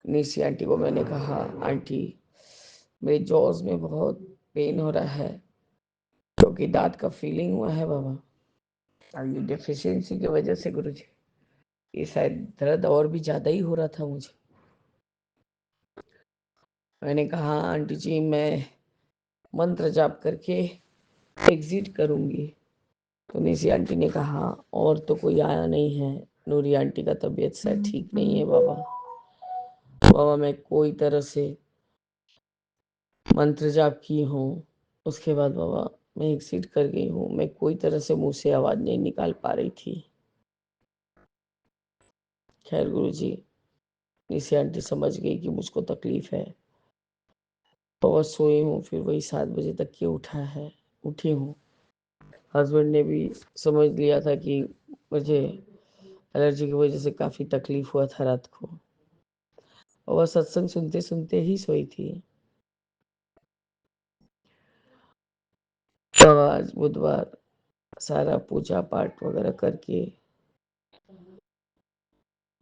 निशी आंटी को मैंने कहा, आंटी मेरे जॉज में बहुत पेन हो रहा है, क्योंकि दांत का फीलिंग हुआ है बाबा, और ये डेफिशिएंसी की वजह से गुरु जी, ये शायद दर्द और भी ज्यादा ही हो रहा था मुझे। मैंने कहा, आंटी जी मैं मंत्र जाप करके एग्जिट करूंगी। तो निशी आंटी ने कहा, और तो कोई आया नहीं है, नूरी आंटी का तबीयत शायद ठीक नहीं है बाबा। बाबा मैं कोई तरह से मंत्र जाप की हूँ, उसके बाद बाबा मैं एग्जिट कर गई हूँ। मैं कोई तरह से मुंह से आवाज नहीं निकाल पा रही थी। खैर गुरु जी, निशी आंटी समझ गई कि मुझको तकलीफ है। बहुत सोई हूँ, फिर वही 7 बजे तक की उठी हूँ। हस्बैंड ने भी समझ लिया था कि मुझे एलर्जी की वजह से काफ़ी तकलीफ हुआ था रात को, और वह सत्संग सुनते सुनते ही सोई थी। तो आज बुधवार सारा पूजा पाठ वगैरह करके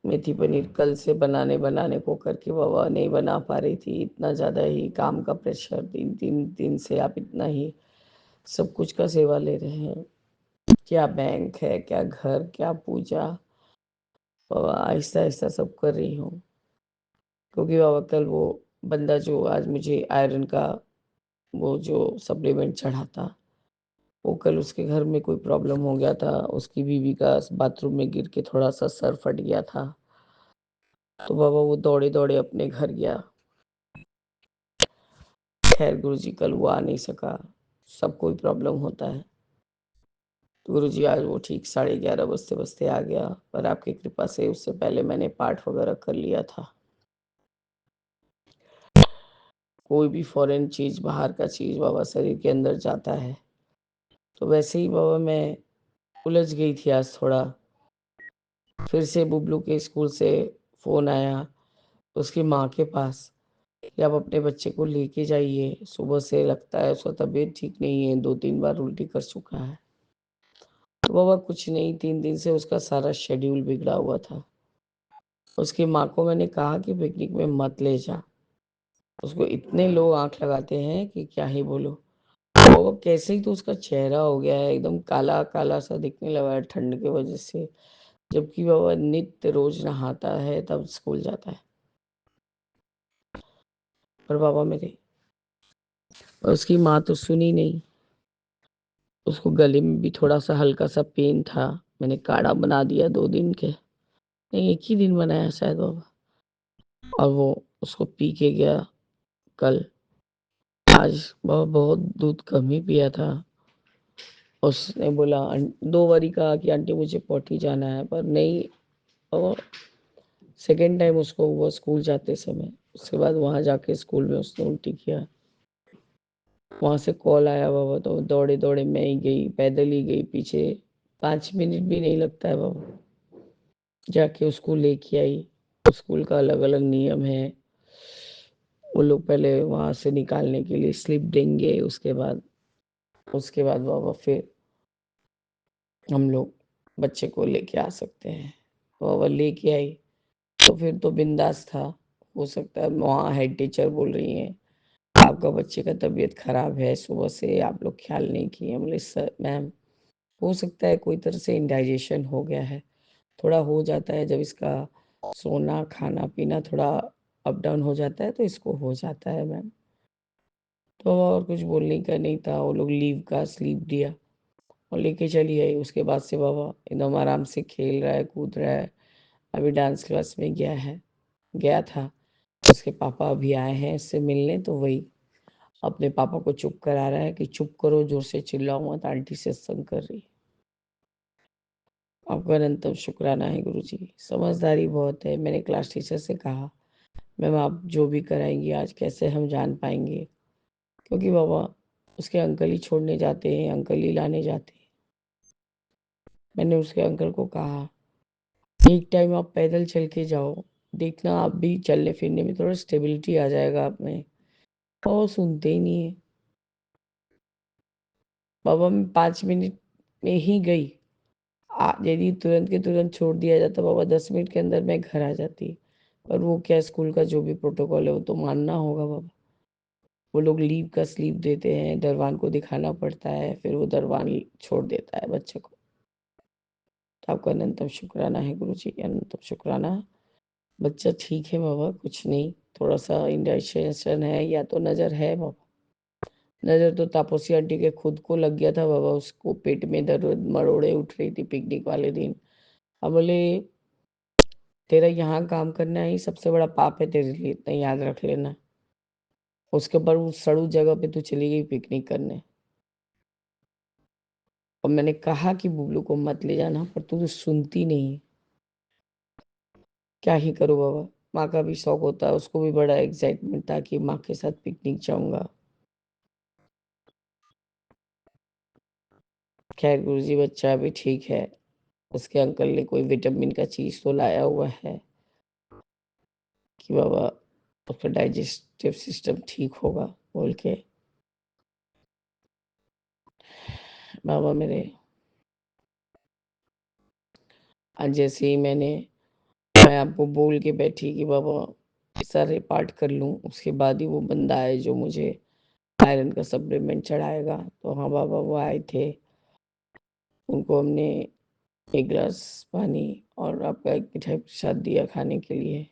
मेथी पनीर कल से बनाने को करके बाबा नहीं बना पा रही थी। इतना ज़्यादा ही काम का प्रेशर, 3 दिन से आप इतना ही सब कुछ का सेवा ले रहे हैं, क्या बैंक है, क्या घर, क्या पूजा। बाबा आहिस्ता आहिस्ता सब कर रही हूँ, क्योंकि बाबा कल वो बंदा जो आज मुझे आयरन का वो जो सप्लीमेंट चढ़ा था, वो कल उसके घर में कोई प्रॉब्लम हो गया था, उसकी बीवी का बाथरूम में गिर के थोड़ा सा सर फट गया था, तो बाबा वो दौड़े दौड़े अपने घर गया। खैर गुरुजी कल वो आ नहीं सका, सब कोई प्रॉब्लम होता है। तो गुरुजी आज वो ठीक 11:30 बजते बजते आ गया, पर आपकी कृपा से उससे पहले मैंने पाठ वगैरह कर लिया था। कोई भी फॉरेन चीज, बाहर का चीज बाबा शरीर के अंदर जाता है, तो वैसे ही बाबा मैं उलझ गई थी आज थोड़ा। फिर से बुबलू के स्कूल से फोन आया उसकी माँ के पास कि आप अपने बच्चे को लेके जाइए, सुबह से लगता है उसका तबीयत ठीक नहीं है, 2-3 बार उल्टी कर चुका है। तो बाबा कुछ नहीं, 3 दिन से उसका सारा शेड्यूल बिगड़ा हुआ था। उसकी माँ को मैंने कहा कि पिकनिक में मत ले जा, उसको इतने लोग आंख लगाते हैं कि क्या ही बोलो। बाबा कैसे ही तो उसका चेहरा हो गया है, एकदम काला काला सा दिखने लगा है ठंड की वजह से, जबकि बाबा नित्य रोज नहाता है तब स्कूल जाता है। पर बाबा मेरे, और उसकी माँ तो सुनी नहीं। उसको गले में भी थोड़ा सा हल्का सा पेन था, मैंने काढ़ा बना दिया 2 दिन के, नहीं 1 ही दिन बनाया शायद बाबा, और वो उसको पी के गया कल। आज बाबा बहुत दूध कम ही पिया था। उसने बोला 2 बारी कहा कि आंटी मुझे पॉटी जाना है, पर नहीं। और सेकेंड टाइम उसको हुआ स्कूल जाते समय, उसके बाद वहां जाके स्कूल में उसने उल्टी किया। वहां से कॉल आया बाबा, तो दौड़े दौड़े मैं ही गई, पैदल ही गई पीछे, 5 मिनट भी नहीं लगता है बाबा, जाके उसको लेके आई। स्कूल का अलग अलग नियम है, वो लोग पहले वहां से निकालने के लिए स्लिप देंगे, उसके बाद बाबा फिर हम लोग बच्चे को लेके आ सकते हैं। तो बाबा लेके आई, तो फिर तो बिंदास था। हो सकता है वहाँ हेड टीचर बोल रही हैं आपका बच्चे का तबीयत खराब है, सुबह से आप लोग ख्याल नहीं किए। बोले सर मैम, हो सकता है कोई तरह से इंडाइजेशन हो गया है, थोड़ा हो जाता है जब इसका सोना खाना पीना थोड़ा अप डाउन हो जाता है तो इसको हो जाता है मैम। तो और कुछ बोलने का नहीं था, वो लोग लीव का स्लीप दिया और लेके चली आई। उसके बाद से बाबा एकदम आराम से खेल रहा है, कूद रहा है। अभी डांस क्लास में गया था। उसके पापा अभी आए हैं इससे मिलने, तो वही अपने पापा को चुप करा रहा है कि चुप करो, जोर से चिल्लाओ मत, आंटी सत्संग कर रही है। आपका अनंतम शुक्राना है गुरुजी, समझदारी बहुत है। मैंने क्लास टीचर से कहा मैम आप जो भी कराएंगी आज कैसे हम जान पाएंगे, क्योंकि बाबा उसके अंकल ही छोड़ने जाते हैं, अंकल ही लाने जाते हैं। मैंने उसके अंकल को कहा एक टाइम आप पैदल चल के जाओ, देखना आप भी चलने फिरने में थोड़ा स्टेबिलिटी आ जाएगा आप में। और सुनते ही नहीं है बाबा। मैं 5 मिनट में ही गई, यदि तुरंत के तुरंत छोड़ दिया जाता बाबा 10 मिनट के अंदर मैं घर आ जाती। पर वो क्या, स्कूल का जो भी प्रोटोकॉल है वो तो मानना होगा बाबा। वो लोग लीव का स्लीप देते हैं, दरवान को दिखाना पड़ता है, फिर वो दरवान छोड़ देता है बच्चे को। तो आपका अनंतम शुक्राना है गुरु जी, अनंतम शुक्राना। बच्चा ठीक है बाबा, कुछ नहीं, थोड़ा सा इंडाइजेशन है या तो नज़र है बाबा। नज़र तो तापसी आंटी के खुद को लग गया था बाबा, उसको पेट में दर्द मरोड़े उठ रही थी पिकनिक वाले दिन। अब बोले तेरा यहाँ काम करना ही सबसे बड़ा पाप है तेरे लिए, इतना याद रख लेना। उसके ऊपर उस सड़ू जगह पे तू चली गई पिकनिक करने, और मैंने कहा कि बुबलू को मत ले जाना, पर तू तो सुनती नहीं है। क्या ही करूँ बाबा, माँ का भी शौक होता है, उसको भी बड़ा एक्साइटमेंट था कि माँ के साथ पिकनिक जाऊंगा। खैर गुरुजी बच्चा अभी ठीक है, उसके अंकल ने कोई विटामिन का चीज तो लाया हुआ है कि बाबा उसका डाइजेस्टिव सिस्टम ठीक होगा बोल के। बाबा मेरे, आज जैसे ही मैं आपको बोल के बैठी कि बाबा सारे पार्ट कर लूँ, उसके बाद ही वो बंदा है जो मुझे आयरन का सप्लीमेंट चढ़ाएगा। तो हाँ बाबा वो आए थे, उनको हमने 1 गिलास पानी और आपका एक मिठाई प्रसाद दिया खाने के लिए।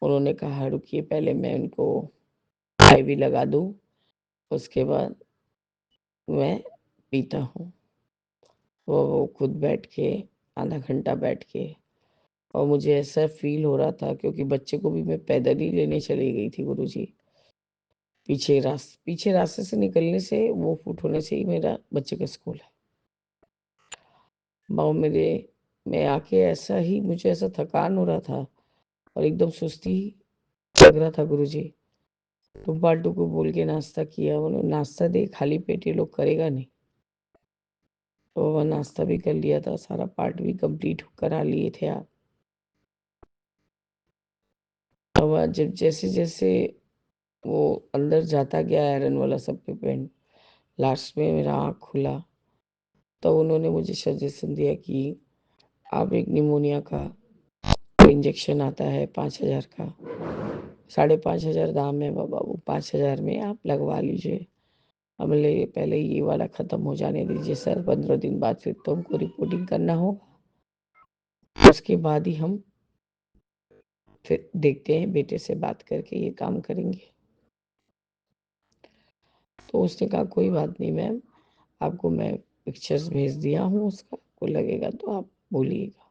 उन्होंने कहा रुकिए पहले मैं उनको आईवी लगा दूँ, उसके बाद मैं पीता हूँ। वो खुद बैठ के आधा घंटा बैठ के, और मुझे ऐसा फ़ील हो रहा था क्योंकि बच्चे को भी मैं पैदल ही लेने चली गई थी गुरुजी। पीछे रास्ते से निकलने से, वो फुट होने से ही मेरा बच्चे का स्कूल है। मैं आके ऐसा ही, मुझे ऐसा थकान हो रहा था और एकदम सुस्ती लग रहा था गुरुजी। तो पाल्टू को बोल के नाश्ता किया, बोले नाश्ता दे, खाली पेट ये लोग करेगा नहीं। तो वह नाश्ता भी कर लिया था, सारा पार्ट भी कंप्लीट करा लिए थे आप। अब जब जैसे जैसे वो अंदर जाता गया आयरन वाला सप्लीमेंट, लास्ट में मेरा आँख खुला, तो उन्होंने मुझे सजेशन दिया कि आप एक निमोनिया का इंजेक्शन आता है 5,000 का, 5,500 दाम है बाबा, वो 5,000 में आप लगवा लीजिए। अब ले पहले ये वाला ख़त्म हो जाने दीजिए सर, 15 दिन बाद फिर तो हमको रिपोर्टिंग करना होगा, उसके बाद ही हम फिर देखते हैं, बेटे से बात करके ये काम करेंगे। तो उसने कहा कोई बात नहीं मैम, आपको मैं पिक्चर्स भेज दिया हूँ उसका, आपको लगेगा तो आप बोलिएगा।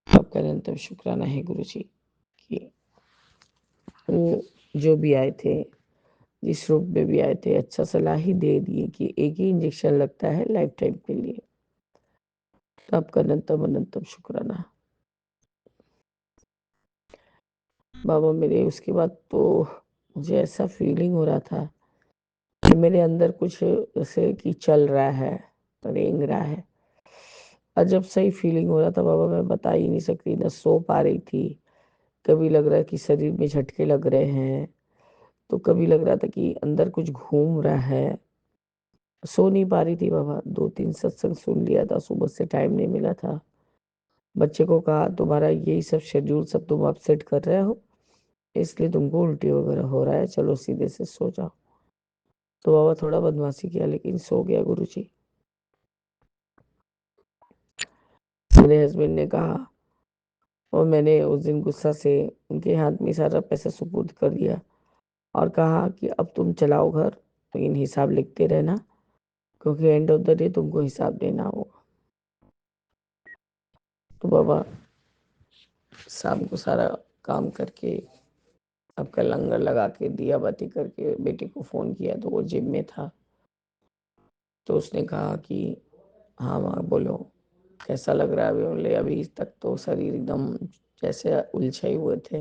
आपका अनंतम शुक्राना है गुरुजी कि वो जो भी आए थे, जिस रूप में भी आए थे, अच्छा सलाह ही दे दिए कि एक ही इंजेक्शन लगता है लाइफ टाइम के लिए। तो आपका अनंतम अनंतम शुक्राना बाबा मेरे। उसके बाद तो मुझे ऐसा फीलिंग हो रहा था कि मेरे अंदर कुछ ऐसे कि चल रहा है, रेंग रहा है, अजब सही फीलिंग हो रहा था बाबा, मैं बता ही नहीं सकती। ना सो पा रही थी, कभी लग रहा है कि शरीर में झटके लग रहे हैं, तो कभी लग रहा था कि अंदर कुछ घूम रहा है। सो नहीं पा रही थी बाबा, 2-3 सत्संग सुन लिया था, सुबह से टाइम नहीं मिला था। बच्चे को कहा तुम्हारा यही सब शेड्यूल सब तुम अपसेट कर रहे हो, इसलिए तुमको उल्टी वगैरह हो रहा है, चलो सीधे से सो जाओ। तो बाबा थोड़ा बदमाशी किया लेकिन सो गया गुरुजी। मेरे हस्बैंड ने कहा, और मैंने उस दिन गुस्सा से उनके हाथ में सारा पैसा सुपुर्द कर दिया और कहा कि अब तुम चलाओ घर, लेकिन हिसाब लिखते रहना, क्योंकि एंड ऑफ द डे तुमको हिसाब देना होगा। तो बाबा शाम को सारा काम करके, आपका लंगर लगा के, दिया बाती करके बेटे को फ़ोन किया, तो वो जिम में था। तो उसने कहा कि हाँ माँ बोलो, कैसा लग रहा है अभी? बोले अभी तक तो शरीर एकदम जैसे उलझे हुए थे,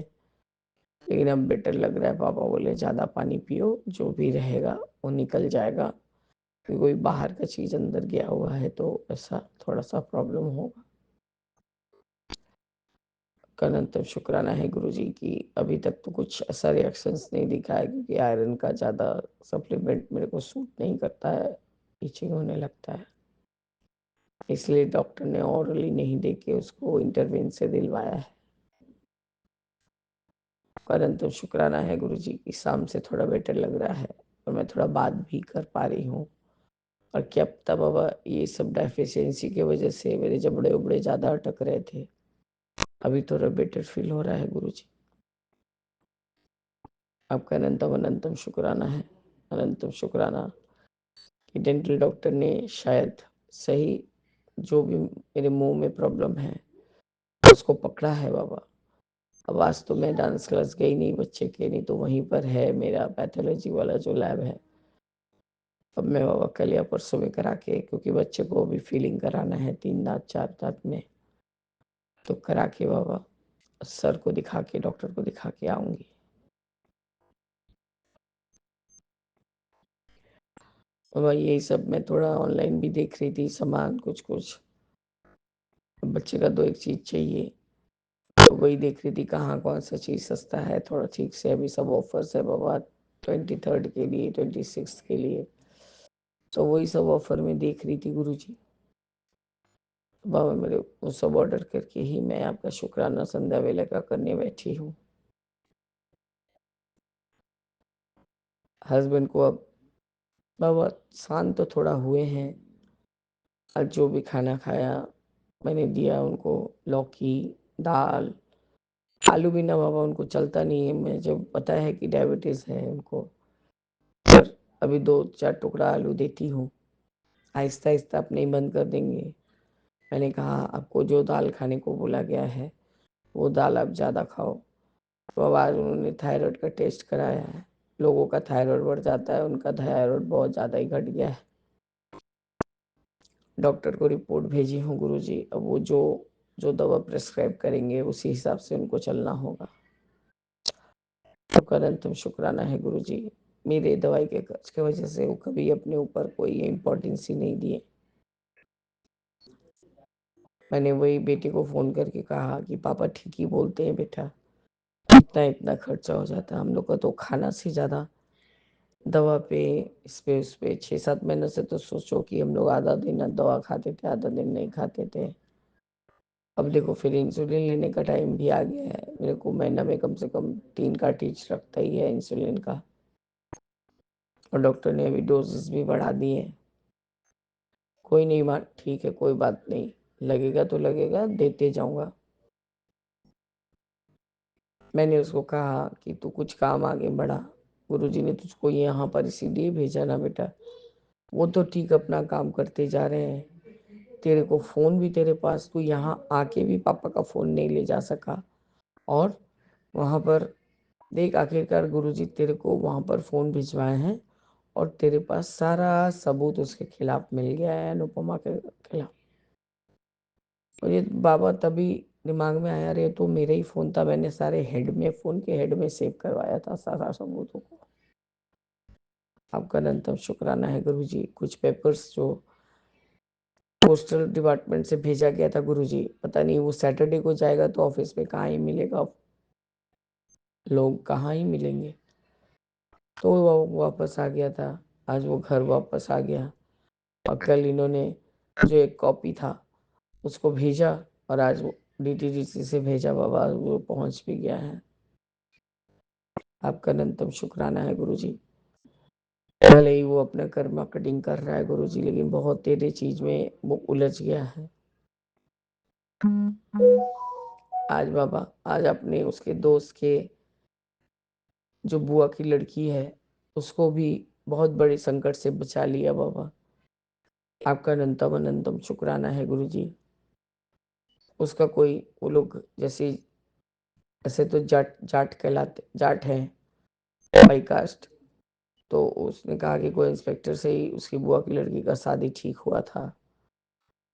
लेकिन अब बेटर लग रहा है। पापा बोले ज़्यादा पानी पियो, जो भी रहेगा वो निकल जाएगा, कि कोई बाहर का चीज़ अंदर गया हुआ है तो ऐसा थोड़ा सा प्रॉब्लम होगा। अनंतम शुक्राना है गुरुजी कि अभी तक तो कुछ ऐसा रिएक्शंस नहीं दिखा है, क्योंकि आयरन का ज़्यादा सप्लीमेंट मेरे को सूट नहीं करता है, इचिंग होने लगता है, इसलिए डॉक्टर ने ऑरली नहीं दे के उसको इंटरवेन से दिलवाया है। अनंतम शुक्राना है गुरुजी कि शाम से थोड़ा बेटर लग रहा है और मैं थोड़ा बात भी कर पा रही हूँ। और क्या पता बाबा, ये सब डेफिशिएंसी की वजह से मेरे जबड़े उबड़े ज़्यादा अटक रहे थे, अभी थोड़ा बेटर फील हो रहा है गुरुजी। आपका अनंतम अनंतम शुक्राना है, अनंतम शुक्राना कि डेंटल डॉक्टर ने शायद सही, जो भी मेरे मुंह में प्रॉब्लम है उसको पकड़ा है बाबा। अब आज तो मैं डांस क्लास गई नहीं बच्चे के, नहीं तो वहीं पर है मेरा पैथोलॉजी वाला जो लैब है। अब मैं बाबा कल या परसों में करा के, क्योंकि बच्चे को अभी फीलिंग कराना है 3 दांत 4 दांत में, तो करा के बाबा सर को दिखा के, डॉक्टर को दिखा के आऊंगी। बाबा यही सब मैं थोड़ा ऑनलाइन भी देख रही थी सामान कुछ कुछ, बच्चे का 2 एक चीज़ चाहिए, तो वही देख रही थी कहाँ कौन सा चीज़ सस्ता है थोड़ा ठीक से। अभी सब ऑफर्स है बाबा, 23rd के लिए, 26th के लिए, तो वही सब ऑफर में देख रही थी गुरुजी। बाबा मेरे वो सब ऑर्डर करके ही मैं आपका शुक्राना संध्या वेला का करने बैठी हूँ। हस्बैंड को अब बाबा शांत तो थोड़ा हुए हैं, आज जो भी खाना खाया मैंने दिया उनको, लौकी, दाल, आलू बिना बाबा उनको चलता नहीं है, मैं जब पता है कि डायबिटीज़ है उनको, पर अभी 2-4 टुकड़ा आलू देती हूँ, आहिस्ता आहिस्ता आप नहीं बंद कर देंगे। मैंने कहा आपको जो दाल खाने को बोला गया है वो दाल आप ज़्यादा खाओ। तो आज उन्होंने थायराइड का टेस्ट कराया है। लोगों का थायराइड बढ़ जाता है, उनका थायराइड बहुत ज़्यादा ही घट गया है। डॉक्टर को रिपोर्ट भेजी हूँ गुरुजी। अब वो जो जो दवा प्रेस्क्राइब करेंगे उसी हिसाब से उनको चलना होगा। तो अनंतम शुक्राना है गुरुजी, मेरे दवाई के खर्च की वजह से वो कभी अपने ऊपर कोई इम्पोर्टेंस ही नहीं दिए। मैंने वही बेटे को फ़ोन करके कहा कि पापा ठीक ही बोलते हैं बेटा, इतना इतना खर्चा हो जाता है हम लोग का तो खाना से ज़्यादा दवा पे, इस पे उस पे। 6-7 महीने से तो सोचो कि हम लोग आधा दिन दवा खाते थे, आधा दिन नहीं खाते थे। अब देखो फिर इंसुलिन लेने का टाइम भी आ गया है। मेरे को महीना में कम से कम 3 कार्ट्रिज रखता ही है इंसुलिन का, और डॉक्टर ने अभी डोजेस भी बढ़ा दिए हैं। कोई नहीं माँ, ठीक है कोई बात नहीं, लगेगा तो लगेगा, देते जाऊंगा। मैंने उसको कहा कि तू कुछ काम आगे बढ़ा, गुरुजी ने तुझको यहाँ पर इसीलिए भेजा ना बेटा। वो तो ठीक अपना काम करते जा रहे हैं, तेरे को फ़ोन भी तेरे पास, तू यहाँ आके भी पापा का फ़ोन नहीं ले जा सका। और वहाँ पर देख आखिरकार गुरुजी तेरे को वहाँ पर फ़ोन भिजवाए हैं और तेरे पास सारा सबूत उसके खिलाफ मिल गया है, अनुपमा के खिलाफ। और ये बाबा तभी दिमाग में आया, अरे तो मेरा ही फ़ोन था, मैंने सारे हेड में, फ़ोन के हेड में सेव करवाया था सारा सबूतों को। आपका अनंतम शुक्राना है गुरुजी। कुछ पेपर्स जो पोस्टल डिपार्टमेंट से भेजा गया था गुरुजी, पता नहीं वो सैटरडे को जाएगा तो ऑफिस में कहाँ ही मिलेगा, लोग कहाँ ही मिलेंगे। तो वो वापस आ गया था, आज वो घर वापस आ गया। और कल इन्होंने जो एक कॉपी था उसको भेजा, और आज वो डीटीडीसी से भेजा बाबा, वो पहुंच भी गया है। आपका अनंतम शुक्राना है गुरुजी। भले ही वो अपना कर्मा कटिंग कर रहा है गुरुजी, लेकिन बहुत तेरे चीज में वो उलझ गया है। आज बाबा, आज अपने उसके दोस्त के जो बुआ की लड़की है उसको भी बहुत बड़े संकट से बचा लिया बाबा। आपका अनंतम अनंतम शुक्राना है गुरुजी। उसका कोई, वो लोग जैसे, ऐसे तो जाट जाट कहलाते, जाट है बाई कास्ट। तो उसने कहा कि कोई इंस्पेक्टर से ही उसकी बुआ की लड़की का शादी ठीक हुआ था।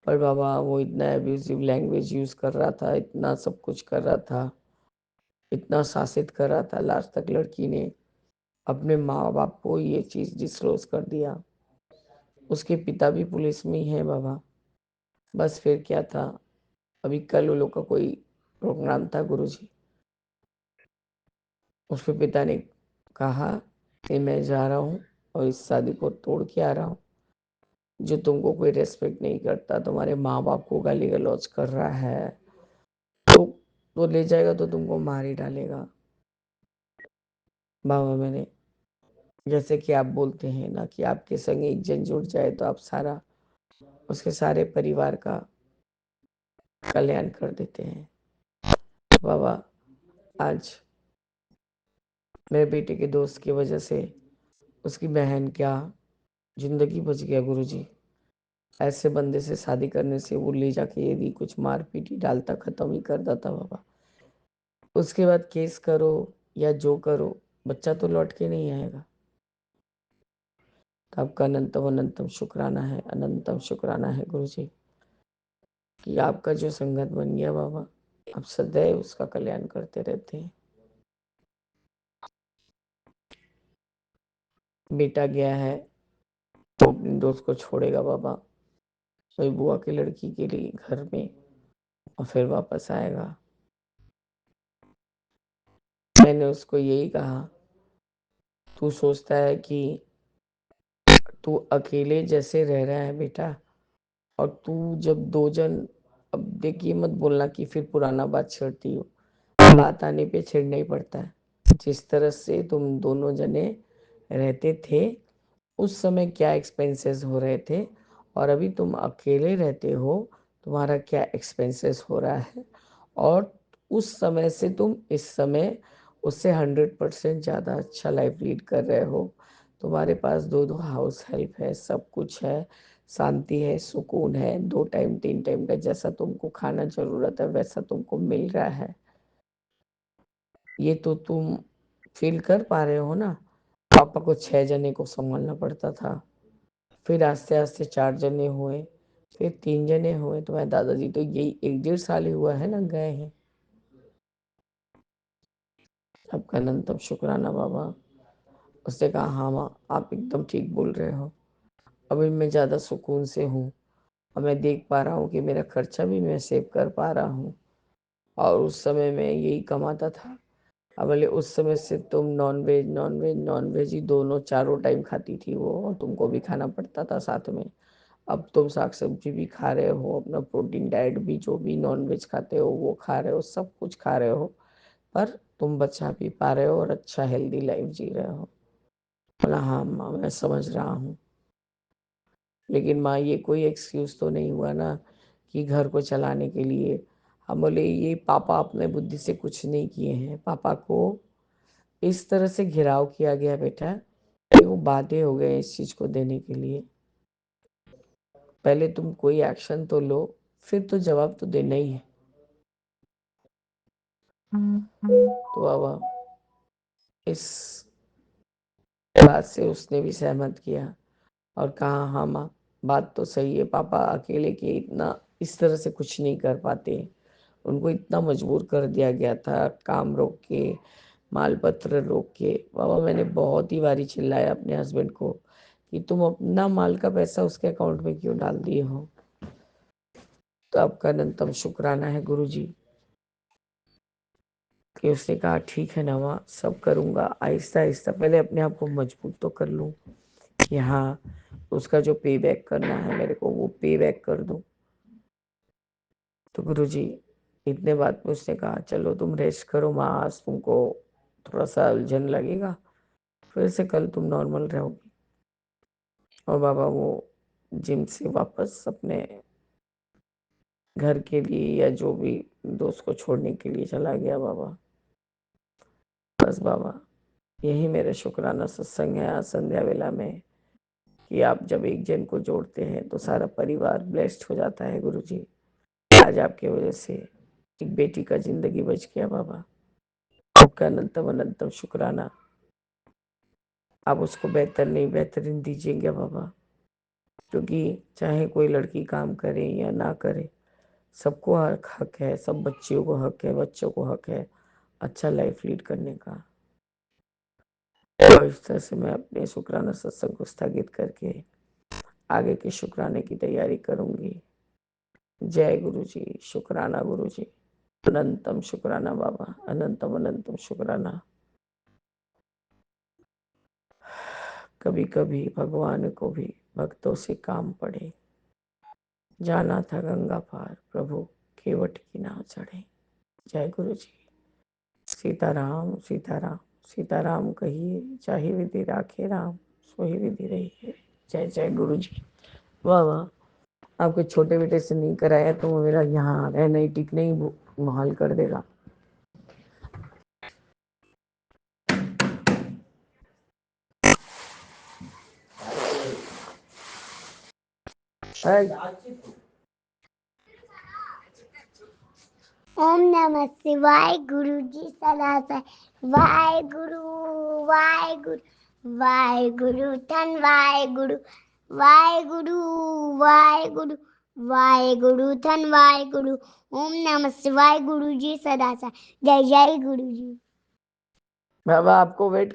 पर बाबा वो इतना एब्यूजिव लैंग्वेज यूज कर रहा था, इतना सब कुछ कर रहा था, इतना शासित कर रहा था, लास्ट तक लड़की ने अपने माँ बाप को ये चीज़ डिस्क्लोज कर दिया। उसके पिता भी पुलिस में ही है बाबा। बस फिर क्या था, अभी कल वो लोग का कोई प्रोग्राम था गुरुजी, उसके पिता ने कहा कि मैं जा रहा हूँ और इस शादी को तोड़ के आ रहा हूँ। जो तुमको कोई रेस्पेक्ट नहीं करता, तुम्हारे माँ बाप को गाली गलौज कर रहा है, तो वो ले जाएगा तो तुमको मार ही डालेगा। बाबा मैंने, जैसे कि आप बोलते हैं ना कि आपके संग एक जन जुड़ जाए तो आप सारा, उसके सारे परिवार का कल्याण कर देते हैं। बाबा आज मेरे बेटे के दोस्त की वजह से उसकी बहन क्या जिंदगी बच गया गुरुजी। ऐसे बंदे से शादी करने से वो ले जाके यदि कुछ मार पीटी डालता, खत्म ही कर देता बाबा। उसके बाद केस करो या जो करो, बच्चा तो लौट के नहीं आएगा। तो आपका अनंतम अनंतम शुक्राना है, अनंतम शुक्राना है गुरुजी कि आपका जो संगत बन गया बाबा, आप सदैव उसका कल्याण करते रहते हैं। बेटा गया है तो अपने दोस्त को छोड़ेगा बाबा, वही बुआ की लड़की के लिए घर में, और फिर वापस आएगा। मैंने उसको यही कहा, तू सोचता है कि तू अकेले जैसे रह रहा है बेटा, और तू जब दो जन, अब देखिए मत बोलना कि फिर पुराना बात छेड़ती हो, बात आने पे छेड़ना ही पड़ता है। जिस तरह से तुम दोनों जने रहते थे उस समय क्या एक्सपेंसेस हो रहे थे, और अभी तुम अकेले रहते हो तुम्हारा क्या एक्सपेंसेस हो रहा है, और उस समय से तुम इस समय उससे 100% ज़्यादा अच्छा लाइफ लीड कर रहे हो। तुम्हारे पास 2 हाउस हेल्प है, सब कुछ है, शांति है, सुकून है, 2 टाइम 3 टाइम का जैसा तुमको खाना ज़रूरत है वैसा तुमको मिल रहा है। ये तो तुम फ़ील कर पा रहे हो ना? पापा को 6 जने को सँभालना पड़ता था, फिर आस्ते-आस्ते 4 जने हुए, फिर 3 जने हुए, तुम्हारे दादाजी तो यही 1 डेढ़ साल ही हुआ है ना गए हैं। आपका अनंतम शुक्राना बाबा। उसने कहा हाँ माँ, आप एकदम ठीक बोल रहे हो। अभी मैं ज़्यादा सुकून से हूँ और मैं देख पा रहा हूँ कि मेरा खर्चा भी मैं सेव कर पा रहा हूँ और उस समय मैं यही कमाता था। अब बोले उस समय से तुम नॉन-वेज ही दोनों चारों टाइम खाती थी वो और तुमको भी खाना पड़ता था साथ में। अब तुम साग-सब्जी भी खा रहे हो, अपना प्रोटीन डाइट भी जो भी नॉन-वेज खाते हो वो खा रहे हो, सब कुछ खा रहे हो, पर तुम बचा भी पा रहे हो और अच्छा हेल्दी लाइफ जी रहे हो। बोला हाँ माँ, मैं समझ रहा हूँ। लेकिन माँ ये कोई एक्सक्यूज़ तो नहीं हुआ ना कि घर को चलाने के लिए। हम बोले ये पापा अपने बुद्धि से कुछ नहीं किए हैं। पापा को इस तरह से घिराव किया गया बेटा कि वो बाध्य हो गए इस चीज़ को देने के लिए। पहले तुम कोई एक्शन तो लो, फिर तो जवाब तो देना ही है। तो बाबा इस बात से उसने भी सहमत किया और कहा हाँ माँ, बात तो सही है, पापा अकेले के इतना इस तरह से कुछ नहीं कर पाते। उनको इतना मजबूर कर दिया गया था, काम रोक के, माल पत्र रोक के। बाबा मैंने बहुत ही बारी चिल्लाया अपने हस्बैंड को कि तुम अपना माल का पैसा उसके अकाउंट में क्यों डाल दिए हो। तो आपका अनंतम शुक्राना है गुरुजी कि उसने कहा ठीक है ना माँ, सब करूँगा आहिस्ता आहिस्ता, पहले अपने आप को मजबूत तो कर लूँ कि हाँ उसका जो पे बैक करना है मेरे को वो पे बैक कर दूँ। तो गुरुजी इतने बात में उसने कहा चलो तुम रेस्ट करो माँ, आज तुमको थोड़ा सा उलझन लगेगा, फिर से कल तुम नॉर्मल रहोगी। और बाबा वो जिम से वापस अपने घर के लिए या जो भी दोस्त को छोड़ने के लिए चला गया बाबा। बस बाबा यही मेरे शुक्राना सत्संग है आज संध्या वेला में कि आप जब एक जन को जोड़ते हैं तो सारा परिवार ब्लेस्ड हो जाता है गुरुजी। आज आपके वजह से एक बेटी का जिंदगी बच गया बाबा। आपका अनंतम अनंतम शुक्राना। आप उसको बेहतर नहीं बेहतरीन दीजिएगा बाबा, क्योंकि चाहे कोई लड़की काम करे या ना करे सबको हक है, सब बच्चियों को हक है, बच्चों को हक है अच्छा लाइफ लीड करने का। और इस तरह से मैं अपने शुक्राना सत्संग को स्थगित करके आगे के शुक्राने की तैयारी करूंगी। जय गुरु जी, शुक्राना गुरु जी, अनंतम शुक्राना बाबा, अनंतम अनंतम शुक्राना। कभी कभी भगवान को भी भक्तों से काम पड़े, जाना था गंगा पार प्रभु केवट की नाव चढ़े। जय गुरु जी। सीताराम सीताराम सीताराम कहिए, चाहे विधि राखे राम, सोही विधि रही है। जय जय गुरु जी। वाह वाह, आपके छोटे बेटे से नहीं कराया तो वो मेरा यहाँ रहना ही टिकने ही मुहाल कर देगा। ओम नमः शिवाय गुरु जी सलाह वाहेगुरु वाहेगुरु वाहेगुरु धन वाहेगुरु वाहेगुरु वाहेगुरु वाहेगुरु धन वाहेगुरु। ओम नमः शिवाय गुरु जी सदा जय जय गुरु जी। बाबा आपको वेट